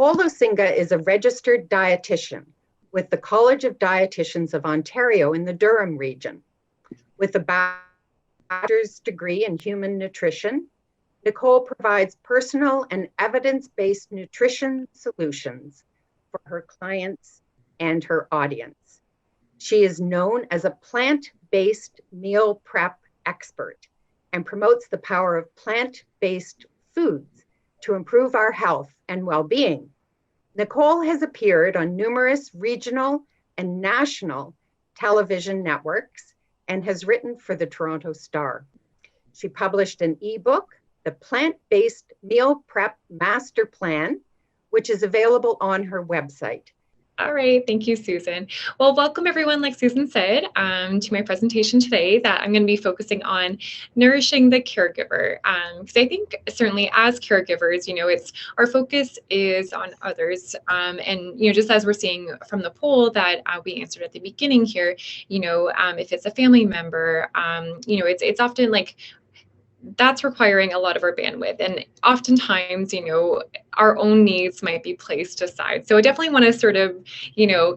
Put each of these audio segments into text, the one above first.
Nicole Osinga is a registered dietitian with the College of Dietitians of Ontario in the Durham region. With a bachelor's degree in human nutrition, Nicole provides personal and evidence-based nutrition solutions for her clients and her audience. She is known as a plant-based meal prep expert and promotes the power of plant-based foods to improve our health and well-being. Nicole has appeared on numerous regional and national television networks and has written for the Toronto Star. She published an ebook, The Plant-Based Meal Prep Master Plan, which is available on her website. All right, thank you, Susan. Well, welcome everyone, like Susan said, to my presentation today that I'm going to be focusing on nourishing the caregiver. Because I think certainly as caregivers, it's our focus is on others. And, just as we're seeing from the poll that we answered at the beginning here, if it's a family member, it's often like, that's requiring a lot of our bandwidth. And oftentimes, our own needs might be placed aside. So I definitely want to sort of,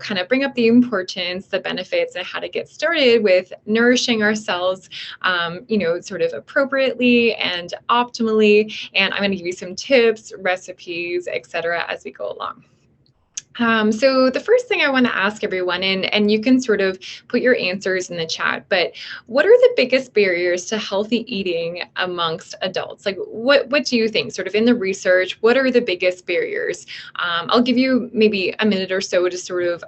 kind of bring up the importance, the benefits, and how to get started with nourishing ourselves, sort of appropriately and optimally. And I'm going to give you some tips, recipes, etc. as we go along. So the first thing I want to ask everyone, and you can sort of put your answers in the chat, but what are the biggest barriers to healthy eating amongst adults? Like what do you think, sort of in the research, what are the biggest barriers? I'll give you maybe a minute or so to sort of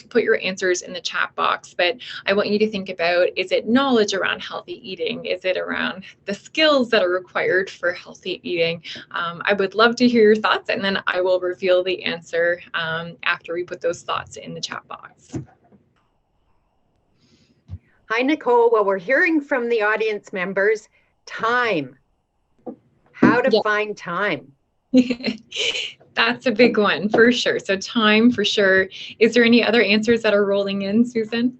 put your answers in the chat box, but I want you to think about, is it knowledge around healthy eating? Is it around the skills that are required for healthy eating? I would love to hear your thoughts, and then I will reveal the answer after we put those thoughts in the chat box. Hi, Nicole. Well, we're hearing from the audience members, time. How to find time. That's a big one for sure. So time for sure. Is there any other answers that are rolling in, Susan?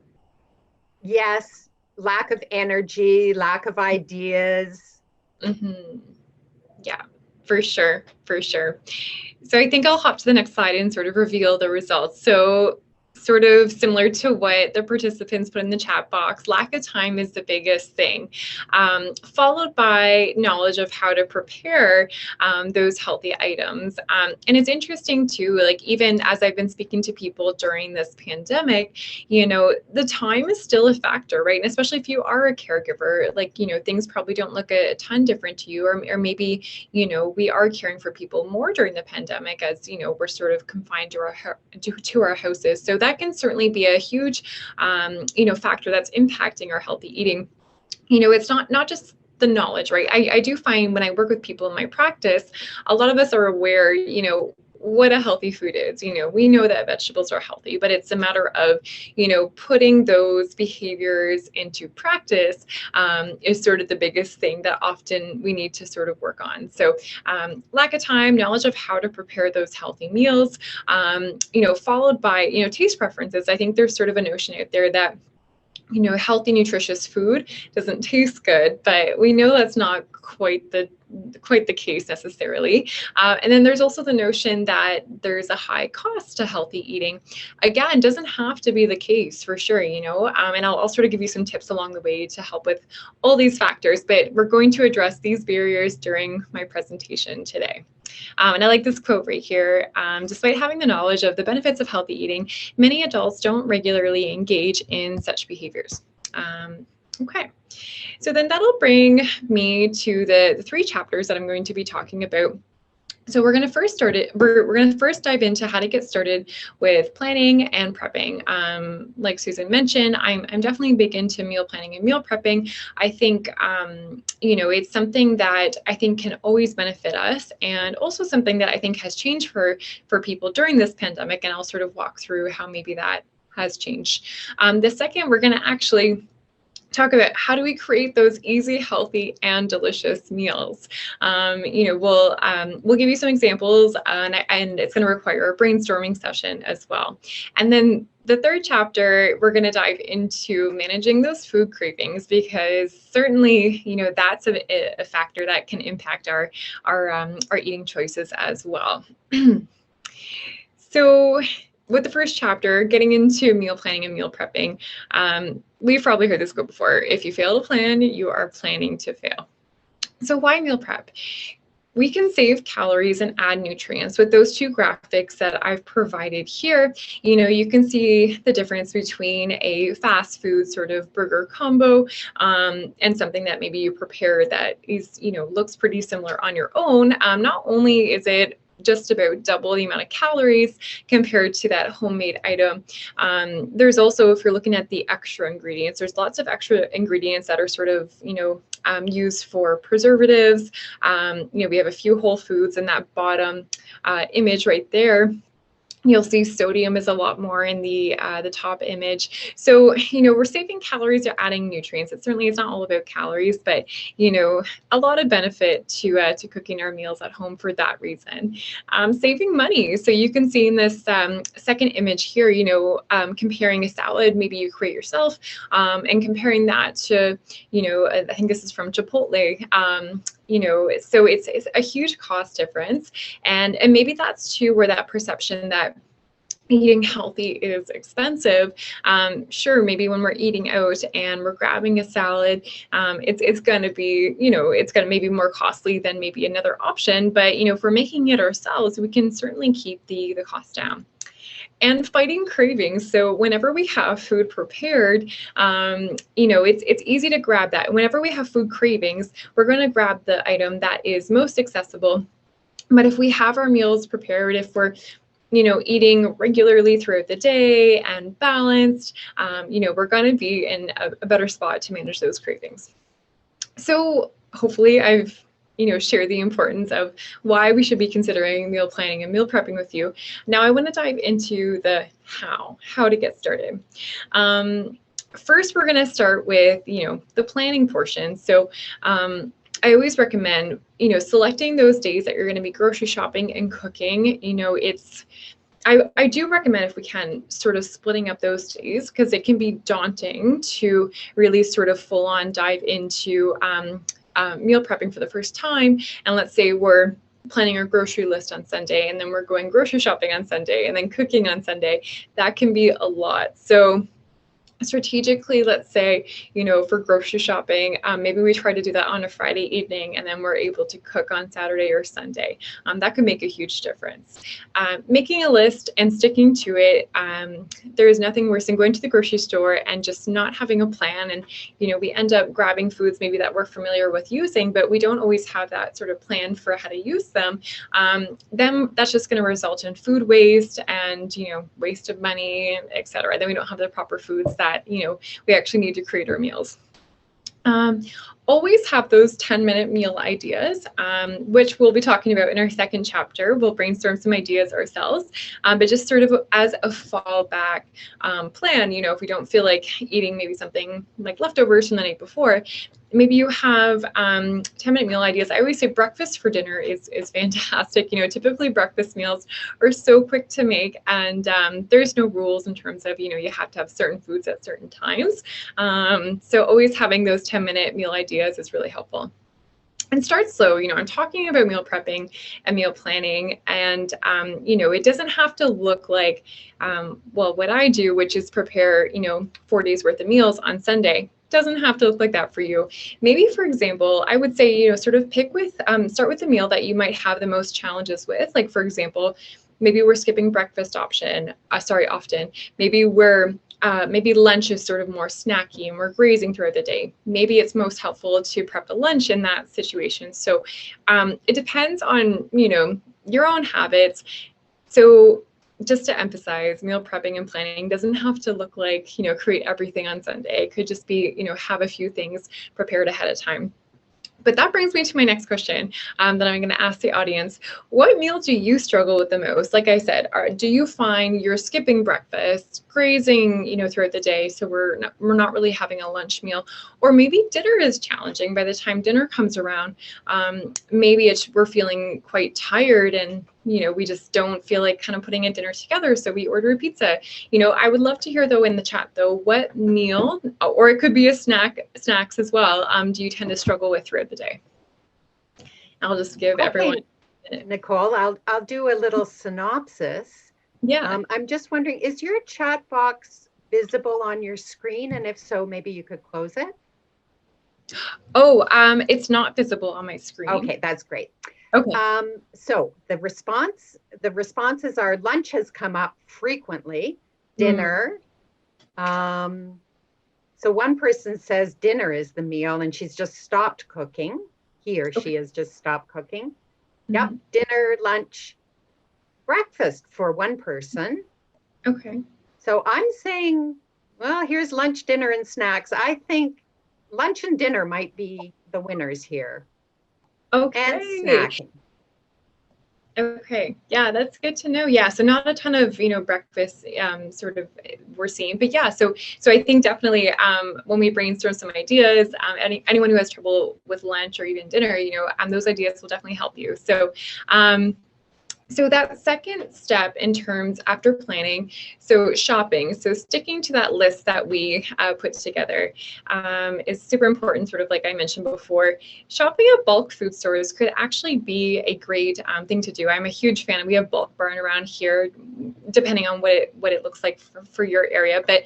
Yes, lack of energy, lack of ideas. Mm-hmm. Yeah. For sure, for sure. So I think I'll hop to the next slide and sort of reveal the results. So sort of similar to what the participants put in the chat box, lack of time is the biggest thing, followed by knowledge of how to prepare those healthy items. And it's interesting too, like even as I've been speaking to people during this pandemic, the time is still a factor, right? And especially if you are a caregiver, like, things probably don't look a ton different to you, or maybe, we are caring for people more during the pandemic as, we're sort of confined to our houses. So that can certainly be a huge, factor that's impacting our healthy eating. It's not just the knowledge, right? I do find when I work with people in my practice, a lot of us are aware, what a healthy food is. We know that vegetables are healthy, but it's a matter of, putting those behaviors into practice is sort of the biggest thing that often we need to sort of work on. So lack of time, knowledge of how to prepare those healthy meals, followed by, taste preferences. I think there's sort of a notion out there that healthy, nutritious food doesn't taste good, but we know that's not quite the case necessarily. And then there's also the notion that there's a high cost to healthy eating. Again, doesn't have to be the case for sure, and I'll sort of give you some tips along the way to help with all these factors, but we're going to address these barriers during my presentation today. And I like this quote right here. Despite having the knowledge of the benefits of healthy eating, many adults don't regularly engage in such behaviors. Okay, so then that'll bring me to the three chapters that I'm going to be talking about. So we're going to first we're going to first dive into how to get started with planning and prepping. Like Susan mentioned, I'm definitely big into meal planning and meal prepping. I think, it's something that I think can always benefit us, and also something that I think has changed for people during this pandemic. And I'll sort of walk through how maybe that has changed. The second, we're going to actually talk about how do we create those easy, healthy, and delicious meals. We'll give you some examples, and it's going to require a brainstorming session as well. And then the third chapter, we're going to dive into managing those food cravings, because certainly, that's a factor that can impact our eating choices as well. So with the first chapter, getting into meal planning and meal prepping, we've probably heard this quote before. If you fail to plan, you are planning to fail. So why meal prep? We can save calories and add nutrients. With those two graphics that I've provided here, you can see the difference between a fast food sort of burger combo and something that maybe you prepare that is, looks pretty similar on your own. Not only is it just about double the amount of calories compared to that homemade item. There's also, if you're looking at the extra ingredients, there's lots of extra ingredients that are sort of, used for preservatives. We have a few whole foods in that bottom image right there. You'll see sodium is a lot more in the top image. So, we're saving calories or adding nutrients. It certainly is not all about calories, but, a lot of benefit to cooking our meals at home for that reason. Saving money. So you can see in this second image here, comparing a salad, maybe you create yourself, and comparing that to, I think this is from Chipotle. So it's a huge cost difference. And maybe that's too where that perception that eating healthy is expensive. Sure, maybe when we're eating out and we're grabbing a salad, it's going to be, it's going to maybe more costly than maybe another option. But, if we're making it ourselves, we can certainly keep the cost down. And fighting cravings. So whenever we have food prepared, it's easy to grab that. Whenever we have food cravings, we're going to grab the item that is most accessible. But if we have our meals prepared, if we're eating regularly throughout the day and balanced, we're going to be in a better spot to manage those cravings. So hopefully I've share the importance of why we should be considering meal planning and meal prepping with you. Now I want to dive into the how to get started. First, we're going to start with, the planning portion. So I always recommend, selecting those days that you're going to be grocery shopping and cooking. I do recommend, if we can, sort of splitting up those days, because it can be daunting to really sort of full on dive into meal prepping for the first time. And let's say we're planning our grocery list on Sunday, and then we're going grocery shopping on Sunday, and then cooking on Sunday. That can be a lot. So strategically, let's say, for grocery shopping, maybe we try to do that on a Friday evening, and then we're able to cook on Saturday or Sunday. That could make a huge difference. Making a list and sticking to it, there is nothing worse than going to the grocery store and just not having a plan. And, we end up grabbing foods maybe that we're familiar with using, but we don't always have that sort of plan for how to use them. Then that's just going to result in food waste and, waste of money, etc. Then we don't have the proper foods that we actually need to create our meals. Always have those 10-minute meal ideas, which we'll be talking about in our second chapter. We'll brainstorm some ideas ourselves, but just sort of as a fallback plan. If we don't feel like eating maybe something like leftovers from the night before, maybe you have 10-minute meal ideas. I always say breakfast for dinner is fantastic. Typically breakfast meals are so quick to make, and there's no rules in terms of, you have to have certain foods at certain times. So always having those 10-minute meal ideas is really helpful. And start slow. I'm talking about meal prepping and meal planning, and it doesn't have to look like what I do, which is prepare 4 days worth of meals on Sunday. Doesn't have to look like that for you. Maybe, for example, I would say, sort of start with the meal that you might have the most challenges with. Like, for example, maybe we're skipping breakfast often. Maybe lunch is sort of more snacky and we're grazing throughout the day. Maybe it's most helpful to prep a lunch in that situation. So it depends on, your own habits. So just to emphasize, meal prepping and planning doesn't have to look like, create everything on Sunday. It could just be, have a few things prepared ahead of time. But that brings me to my next question that I'm going to ask the audience. What meal do you struggle with the most? Like I said, do you find you're skipping breakfast, grazing, throughout the day, so we're not really having a lunch meal? Or maybe dinner is challenging by the time dinner comes around. Maybe we're feeling quite tired and we just don't feel like kind of putting a dinner together, so we order a pizza. I would love to hear though in the chat though, what meal, or it could be snacks as well, do you tend to struggle with throughout the day? I'll just give everyone a minute. Nicole, I'll do a little synopsis. Yeah. I'm just wondering, is your chat box visible on your screen? And if so, maybe you could close it. Oh, it's not visible on my screen. Okay, that's great. Okay. So the responses are lunch has come up frequently, dinner. So one person says dinner is the meal and she's just stopped cooking. He or she has just stopped cooking. Yep, dinner, lunch, breakfast for one person. Okay. So I'm saying, well, here's lunch, dinner, and snacks. I think lunch and dinner might be the winners here. Okay. And snacking. Okay. Yeah, that's good to know. Yeah. So not a ton of, breakfast sort of we're seeing, but yeah, so I think definitely when we brainstorm some ideas, anyone who has trouble with lunch or even dinner, those ideas will definitely help you. So that second step in terms after planning, so shopping, so sticking to that list that we put together is super important, sort of like I mentioned before. Shopping at bulk food stores could actually be a great thing to do. I'm a huge fan. We have Bulk Barn around here, depending on what it looks like for your area. But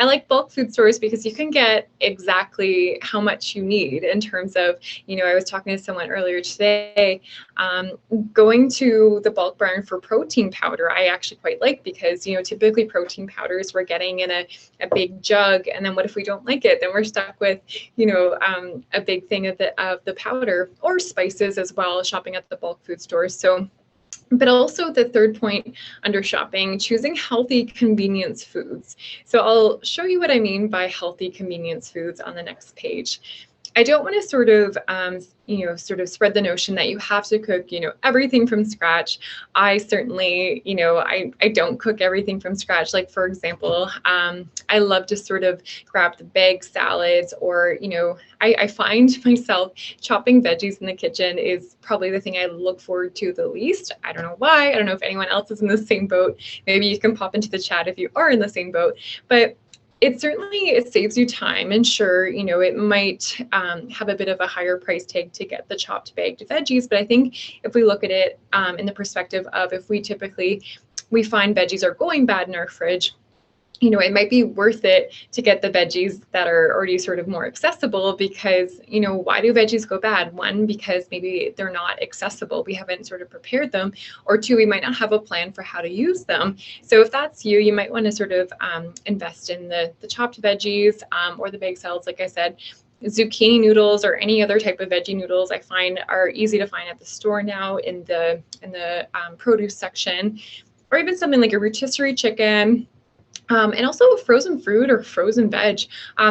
I like bulk food stores because you can get exactly how much you need in terms of, I was talking to someone earlier today, going to the Bulk Barn for protein powder, I actually quite like because, typically protein powders we're getting in a big jug. And then what if we don't like it? Then we're stuck with, a big thing of the powder, or spices as well, shopping at the bulk food stores. So, but also the third point under shopping, choosing healthy convenience foods. So I'll show you what I mean by healthy convenience foods on the next page. I don't want to sort of spread the notion that you have to cook, everything from scratch. I certainly, I don't cook everything from scratch. Like, for example, I love to sort of grab the bag salads, or, I find myself chopping veggies in the kitchen is probably the thing I look forward to the least. I don't know why. I don't know if anyone else is in the same boat. Maybe you can pop into the chat if you are in the same boat. But it saves you time, and sure, it might have a bit of a higher price tag to get the chopped bagged veggies. But I think if we look at it in the perspective of, if we find veggies are going bad in our fridge, it might be worth it to get the veggies that are already sort of more accessible, because, why do veggies go bad? One, because maybe they're not accessible. We haven't sort of prepared them. Or two, we might not have a plan for how to use them. So if that's you, you might want to sort of invest in the chopped veggies or the bag salads, like I said. Zucchini noodles or any other type of veggie noodles I find are easy to find at the store now in the produce section, or even something like a rotisserie chicken. And also frozen fruit or frozen veg.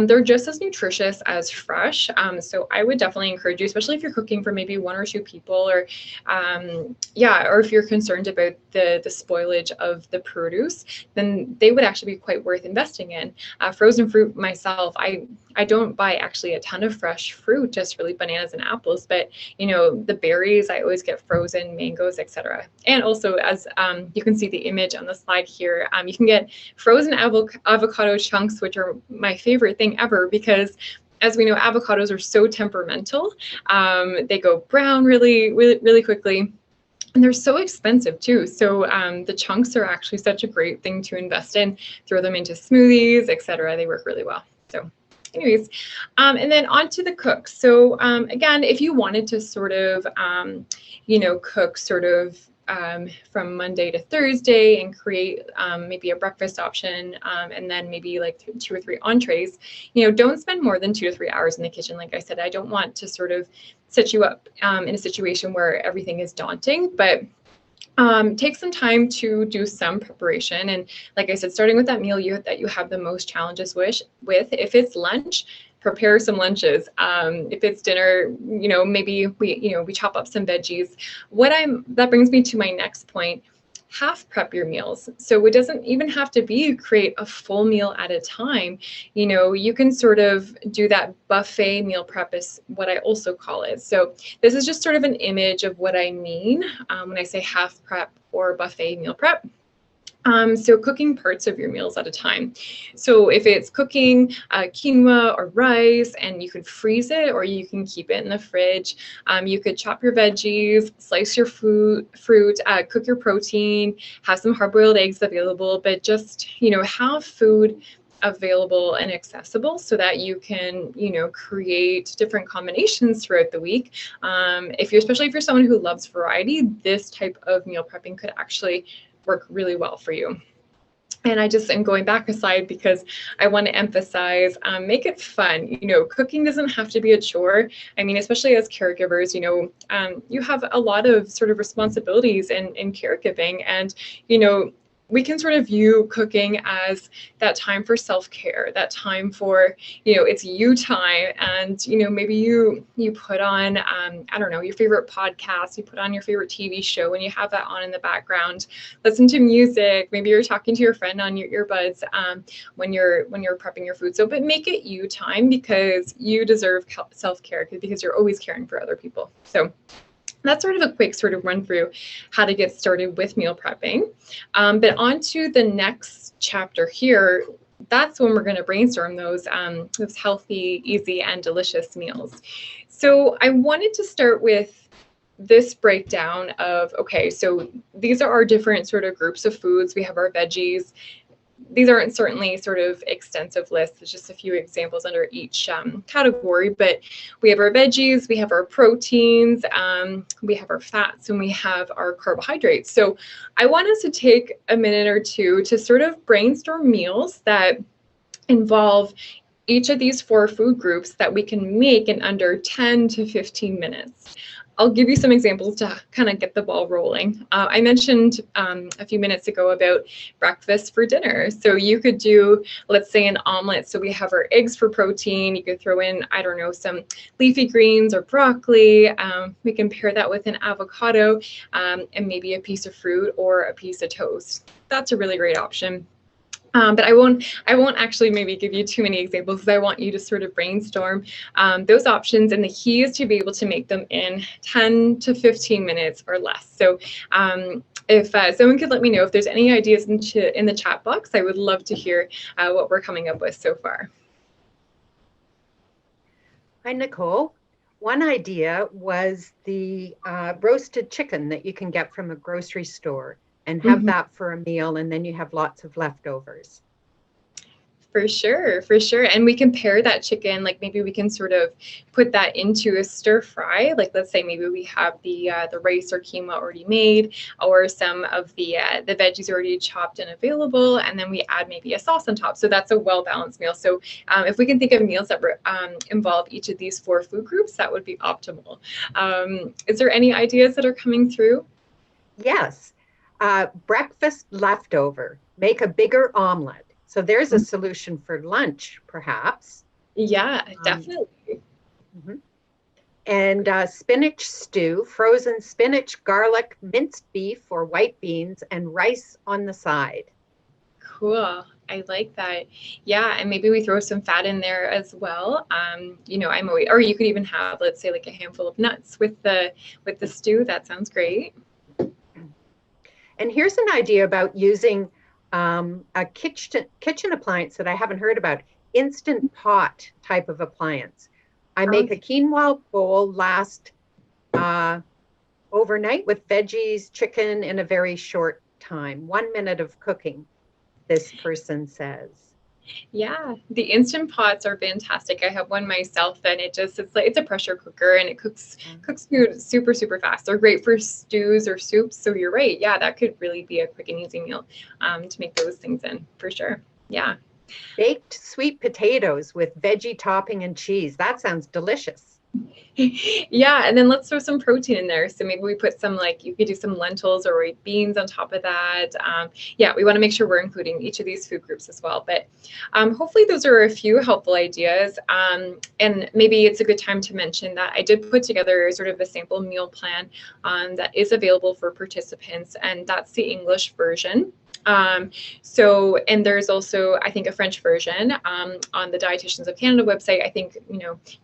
They're just as nutritious as fresh. So I would definitely encourage you, especially if you're cooking for maybe one or two people, or or if you're concerned about the spoilage of the produce, then they would actually be quite worth investing in. Frozen fruit myself, I don't buy actually a ton of fresh fruit, just really bananas and apples, but the berries I always get frozen, mangoes, etc. And also, as you can see the image on the slide here, you can get frozen avocado chunks, which are my favorite thing ever, because as we know, avocados are so temperamental. They go brown really, really, really quickly. And they're so expensive too. So the chunks are actually such a great thing to invest in. Throw them into smoothies, etc. They work really well. So anyways, and then on to the cook. So again, if you wanted to sort of, cook sort of from Monday to Thursday and create maybe a breakfast option, and then maybe like 2 or 3 entrees, don't spend more than 2 to 3 hours in the kitchen. Like I said, I don't want to sort of set you up in a situation where everything is daunting, but take some time to do some preparation. And like I said, starting with that meal that you have the most challenges with. If it's lunch, prepare some lunches. If it's dinner, maybe we chop up some veggies. That brings me to my next point. Half prep your meals. So it doesn't even have to be create a full meal at a time. You can sort of do that buffet meal prep, is what I also call it. So this is just sort of an image of what I mean when I say half prep or buffet meal prep. So cooking parts of your meals at a time. So if it's cooking quinoa or rice, and you could freeze it or you can keep it in the fridge. You could chop your veggies, slice your fruit, cook your protein, have some hard-boiled eggs available, but just, have food available and accessible so that you can, create different combinations throughout the week. Especially if you're someone who loves variety, this type of meal prepping could actually work really well for you. And I just am going back a slide because I want to emphasize, make it fun. Cooking doesn't have to be a chore. I mean, especially as caregivers, you have a lot of sort of responsibilities in caregiving, and, we can sort of view cooking as that time for self-care, that time for, it's you time. And, maybe you put on, I don't know, your favorite podcast, you put on your favorite TV show and you have that on in the background, listen to music. Maybe you're talking to your friend on your earbuds when you're prepping your food. So, but make it you time, because you deserve self-care, because you're always caring for other people. So that's sort of a quick sort of run through how to get started with meal prepping. But on to the next chapter here. That's when we're going to brainstorm those healthy, easy, and delicious meals. So I wanted to start with this breakdown of, okay, so these are our different sort of groups of foods. We have our veggies. These aren't certainly sort of extensive lists. It's just a few examples under each category, but we have our veggies, we have our proteins, we have our fats, and we have our carbohydrates. So I want us to take a minute or two to sort of brainstorm meals that involve each of these 4 food groups that we can make in under 10 to 15 minutes. I'll give you some examples to kind of get the ball rolling. I mentioned a few minutes ago about breakfast for dinner. So you could do, let's say, an omelet. So we have our eggs for protein. You could throw in, I don't know, some leafy greens or broccoli. We can pair that with an avocado and maybe a piece of fruit or a piece of toast. That's a really great option. But I won't actually maybe give you too many examples, because I want you to sort of brainstorm those options. And the key is to be able to make them in 10 to 15 minutes or less. So if someone could let me know if there's any ideas in the chat box, I would love to hear what we're coming up with so far. Hi, Nicole. One idea was the roasted chicken that you can get from a grocery store, and have that for a meal, and then you have lots of leftovers. For sure. And we can pair that chicken, like maybe we can sort of put that into a stir fry. Like, let's say maybe we have the rice or quinoa already made, or some of the veggies already chopped and available, and then we add maybe a sauce on top. So that's a well-balanced meal. So if we can think of meals that involve each of these 4 food groups, that would be optimal. Is there any ideas that are coming through? Yes. Breakfast leftover, make a bigger omelet. So there's a solution for lunch, perhaps. Yeah, definitely. And spinach stew, frozen spinach, garlic, minced beef or white beans, and rice on the side. Cool. I like that. Yeah, and maybe we throw some fat in there as well. Or you could even have, let's say, like a handful of nuts with the stew. That sounds great. And here's an idea about using a kitchen appliance that I haven't heard about, Instant Pot type of appliance. I make a quinoa bowl last overnight with veggies, chicken in a very short time. 1 minute of cooking, this person says. Yeah, the Instant Pots are fantastic. I have one myself, and it's a pressure cooker, and it cooks food super, super fast. They're great for stews or soups. So you're right. Yeah, that could really be a quick and easy meal to make those things in, for sure. Yeah. Baked sweet potatoes with veggie topping and cheese. That sounds delicious. Yeah, and then let's throw some protein in there. So maybe we put some, like, you could do some lentils or white beans on top of that. Yeah, we want to make sure we're including each of these food groups as well. But hopefully those are a few helpful ideas. And maybe it's a good time to mention that I did put together sort of a sample meal plan that is available for participants, and that's the English version. And there's also, I think, a French version on the Dietitians of Canada website. I think,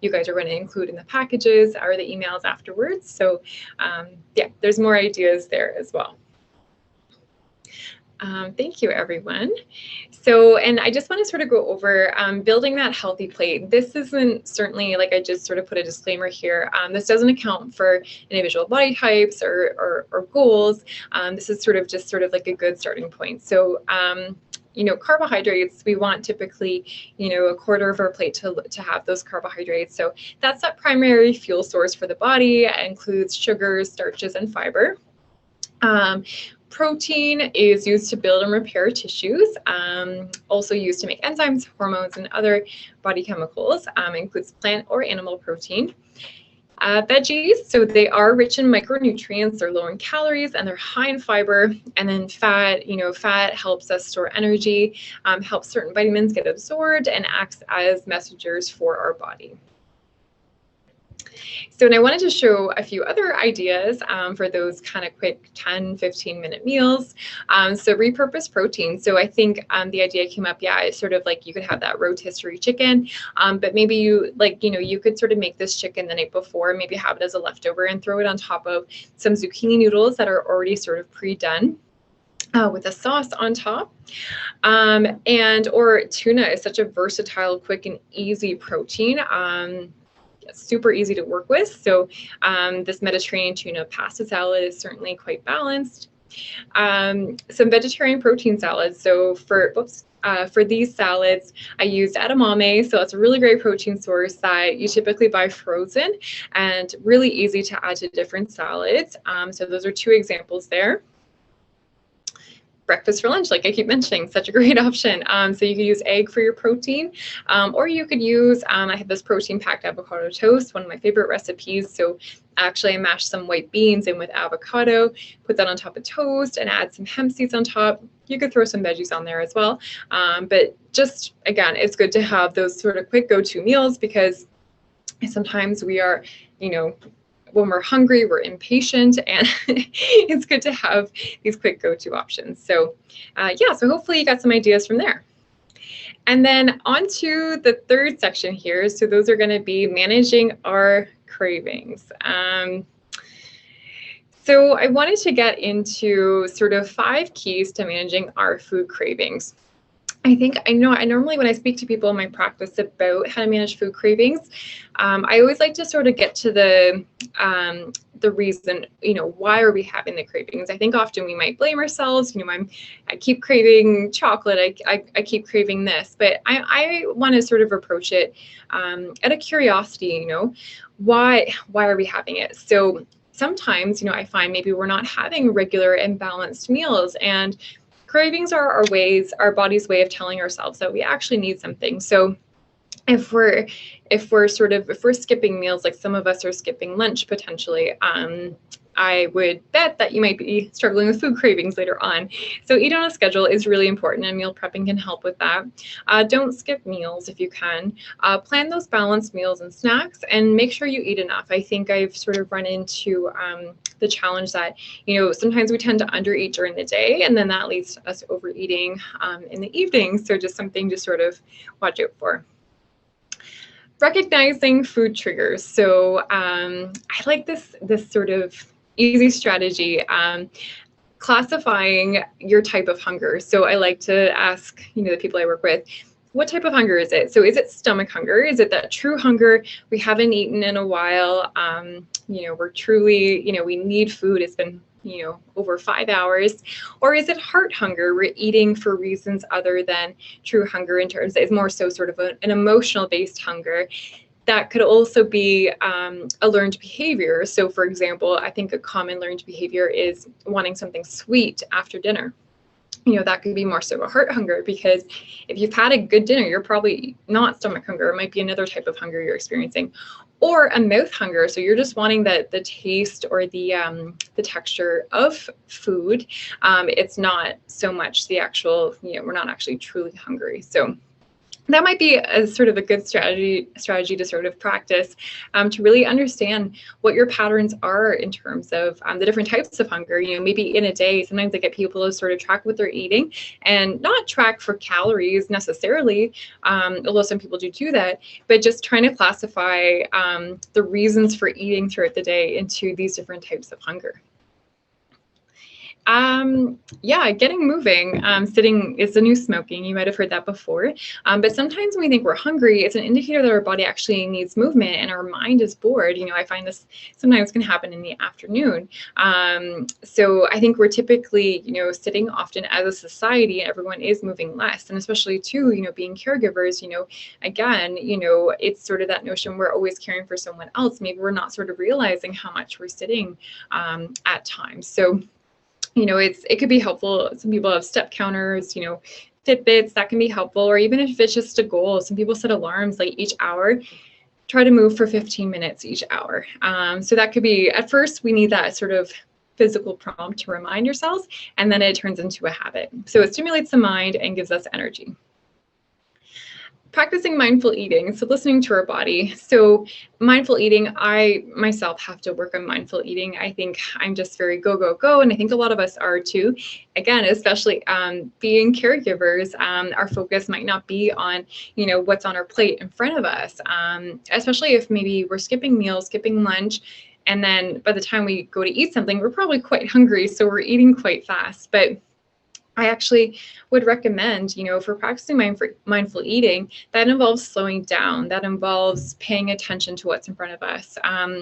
you guys are going to include in the packages or the emails afterwards. So yeah, there's more ideas there as well. Thank you, everyone. So, and I just want to sort of go over building that healthy plate. This isn't certainly, like I just sort of put a disclaimer here, this doesn't account for individual body types or goals. This is sort of like a good starting point. So, you know, carbohydrates, we want typically, you know, a quarter of our plate to have those carbohydrates. So that's that primary fuel source for the body. It includes sugars, starches, and fiber. Protein is used to build and repair tissues, also used to make enzymes, hormones, and other body chemicals. Includes plant or animal protein. Veggies, so they are rich in micronutrients, they're low in calories, and they're high in fiber. And then fat, you know, fat helps us store energy, helps certain vitamins get absorbed, and acts as messengers for our body. So, and I wanted to show a few other ideas for those kind of quick 10, 15-minute meals. So repurpose protein. So I think the idea came up, yeah, it's sort of like you could have that rotisserie chicken, but maybe you like, you know, you could sort of make this chicken the night before, maybe have it as a leftover and throw it on top of some zucchini noodles that are already sort of pre-done. With a sauce on top. Or tuna is such a versatile, quick, and easy protein. Super easy to work with. So this Mediterranean tuna pasta salad is certainly quite balanced. Some vegetarian protein salads. So for these salads, I used edamame. So it's a really great protein source that you typically buy frozen and really easy to add to different salads. So those are two examples there. Breakfast for lunch, like I keep mentioning, such a great option. So you could use egg for your protein, or you could use, I have this protein-packed avocado toast, one of my favorite recipes. So actually I mashed some white beans in with avocado, put that on top of toast, and add some hemp seeds on top. You could throw some veggies on there as well. But just, again, it's good to have those sort of quick go-to meals because sometimes we are, you know, when we're hungry, we're impatient, and it's good to have these quick go-to options. So yeah, so hopefully you got some ideas from there. And then on to the third section here. So those are going to be managing our cravings. So I wanted to get into sort of 5 keys to managing our food cravings. I normally when I speak to people in my practice about how to manage food cravings, I always like to sort of get to the reason, you know, why are we having the cravings? I think often we might blame ourselves, you know, I keep craving chocolate, I keep craving this, but I want to sort of approach it out of curiosity, you know, why are we having it? So sometimes, you know, I find maybe we're not having regular and balanced meals, and cravings are our body's way of telling ourselves that we actually need something. So if we're skipping meals, like some of us are skipping lunch potentially, I would bet that you might be struggling with food cravings later on. So eat on a schedule is really important, and meal prepping can help with that. Don't skip meals if you can. Plan those balanced meals and snacks, and make sure you eat enough. I think I've sort of run into the challenge that, you know, sometimes we tend to undereat during the day, and then that leads to us overeating in the evening. So just something to sort of watch out for. Recognizing food triggers. So I like this sort of easy strategy, classifying your type of hunger. So I like to ask, you know, the people I work with, what type of hunger is it? So is it stomach hunger? Is it that true hunger? We haven't eaten in a while. You know, we're truly, you know, we need food. It's been, you know, over 5 hours. Or is it heart hunger? We're eating for reasons other than true hunger, in terms it's more so sort of an emotional based hunger. That could also be a learned behavior. So for example, I think a common learned behavior is wanting something sweet after dinner. You know, that could be more so a heart hunger, because if you've had a good dinner, you're probably not stomach hunger. It might be another type of hunger you're experiencing. Or a mouth hunger. So you're just wanting the taste or the texture of food. It's not so much the actual, you know, we're not actually truly hungry. So that might be a sort of a good strategy to sort of practice, to really understand what your patterns are in terms of the different types of hunger. You know, maybe in a day, sometimes I get people to sort of track what they're eating, and not track for calories necessarily, although some people do that, but just trying to classify the reasons for eating throughout the day into these different types of hunger. Yeah, getting moving. Sitting is the new smoking. You might have heard that before. But sometimes when we think we're hungry, it's an indicator that our body actually needs movement and our mind is bored. I find this sometimes can happen in the afternoon. So I think we're typically, sitting often as a society, and everyone is moving less. And especially too, being caregivers, again, it's sort of that notion we're always caring for someone else. Maybe we're not sort of realizing how much we're sitting at times. So it could be helpful. Some people have step counters, Fitbits, that can be helpful. Or even if it's just a goal, some people set alarms like each hour, try to move for 15 minutes each hour. So that could be, at first, we need that sort of physical prompt to remind yourselves, and then it turns into a habit. So it stimulates the mind and gives us energy. Practicing mindful eating, so listening to our body. So mindful eating, I myself have to work on mindful eating. I think I'm just very go, go, go, and I think a lot of us are too. Again, especially being caregivers, our focus might not be on, what's on our plate in front of us, especially if maybe we're skipping meals, skipping lunch, and then by the time we go to eat something, we're probably quite hungry, so we're eating quite fast. But I actually would recommend, for practicing mindful eating, that involves slowing down, that involves paying attention to what's in front of us.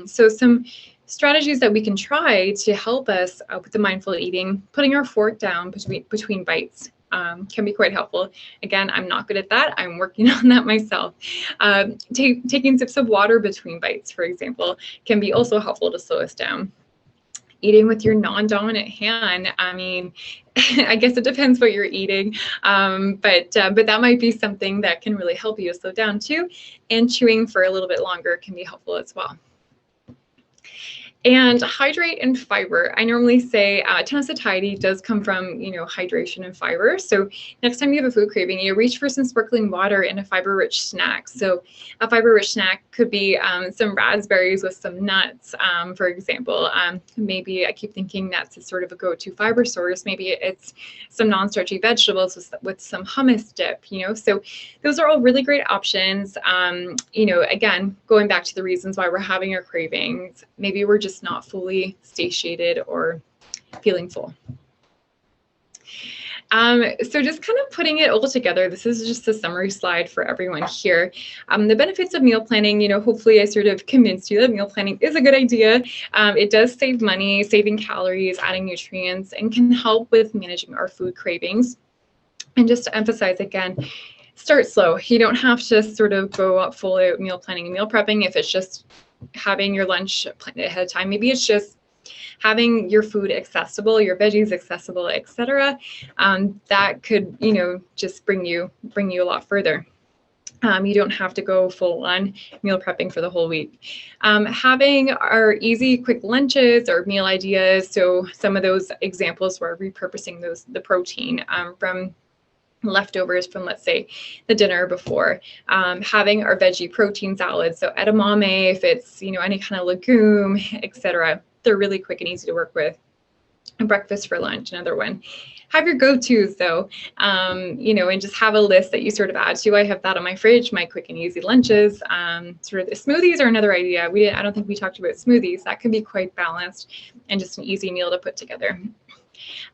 So some strategies that we can try to help us with the mindful eating, putting our fork down between bites. Can be quite helpful. Again, I'm not good at that. I'm working on that myself. Taking sips of water between bites, for example, can be also helpful to slow us down. Eating with your non-dominant hand. I mean, I guess it depends what you're eating, but that might be something that can really help you slow down too. And chewing for a little bit longer can be helpful as well. And hydrate and fiber. I normally say ton of satiety does come from, hydration and fiber. So next time you have a food craving, reach for some sparkling water and a fiber-rich snack. So a fiber-rich snack could be some raspberries with some nuts, for example. Maybe I keep thinking nuts is sort of a go-to fiber source. Maybe it's some non-starchy vegetables with some hummus dip, So those are all really great options. Again, going back to the reasons why we're having our cravings, maybe we're just not fully satiated or feeling full. So just kind of putting it all together, this is just a summary slide for everyone here. The benefits of meal planning, hopefully I sort of convinced you that meal planning is a good idea. It does save money, saving calories, adding nutrients, and can help with managing our food cravings. And just to emphasize again, start slow. You don't have to sort of go up full out meal planning and meal prepping if it's just having your lunch planned ahead of time. Maybe it's just having your food accessible, your veggies accessible, etc. That could, just bring you a lot further. You don't have to go full on meal prepping for the whole week. Having our easy, quick lunches or meal ideas. So some of those examples were repurposing the protein from leftovers from, let's say, the dinner before, having our veggie protein salads, so edamame, if it's any kind of legume, etc. They're really quick and easy to work with. And breakfast for lunch, another one. Have your go-tos though, and just have a list that you sort of add to. I have that on my fridge, my quick and easy lunches. Sort of the smoothies are another idea. I don't think we talked about smoothies. That can be quite balanced and just an easy meal to put together.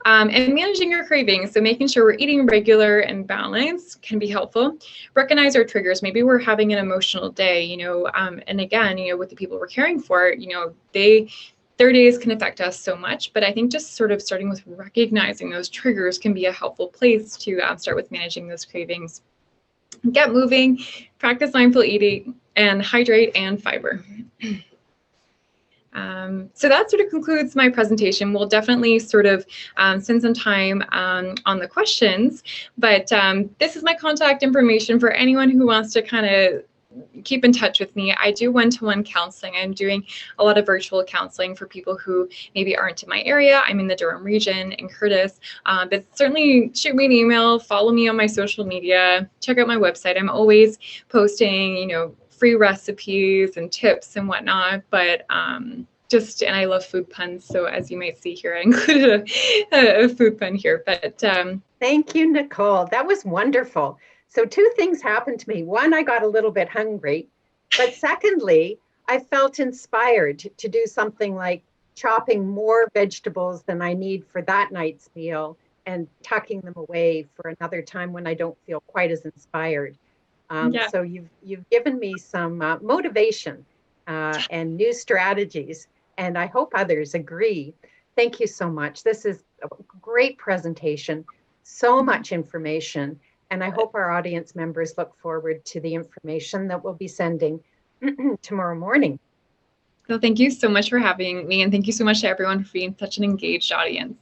And managing your cravings, so making sure we're eating regular and balanced can be helpful. Recognize our triggers. Maybe we're having an emotional day, and again, with the people we're caring for, their days can affect us so much, but I think just sort of starting with recognizing those triggers can be a helpful place to start with managing those cravings. Get moving, practice mindful eating, and hydrate and fiber. So that sort of concludes my presentation. We'll definitely sort of spend some time on the questions, but this is my contact information for anyone who wants to kind of keep in touch with me. I do one-to-one counseling. I'm doing a lot of virtual counseling for people who maybe aren't in my area. I'm in the Durham region in Curtis, but certainly shoot me an email, follow me on my social media, check out my website. I'm always posting, free recipes and tips and whatnot, but and I love food puns. So as you might see here, I included a food pun here, but. Thank you, Nicole. That was wonderful. So two things happened to me. One, I got a little bit hungry, but secondly, I felt inspired to do something like chopping more vegetables than I need for that night's meal and tucking them away for another time when I don't feel quite as inspired. Yeah. So you've given me some motivation and new strategies, and I hope others agree. Thank you so much. This is a great presentation, so much information, and I hope our audience members look forward to the information that we'll be sending tomorrow morning. So thank you so much for having me, and thank you so much to everyone for being such an engaged audience.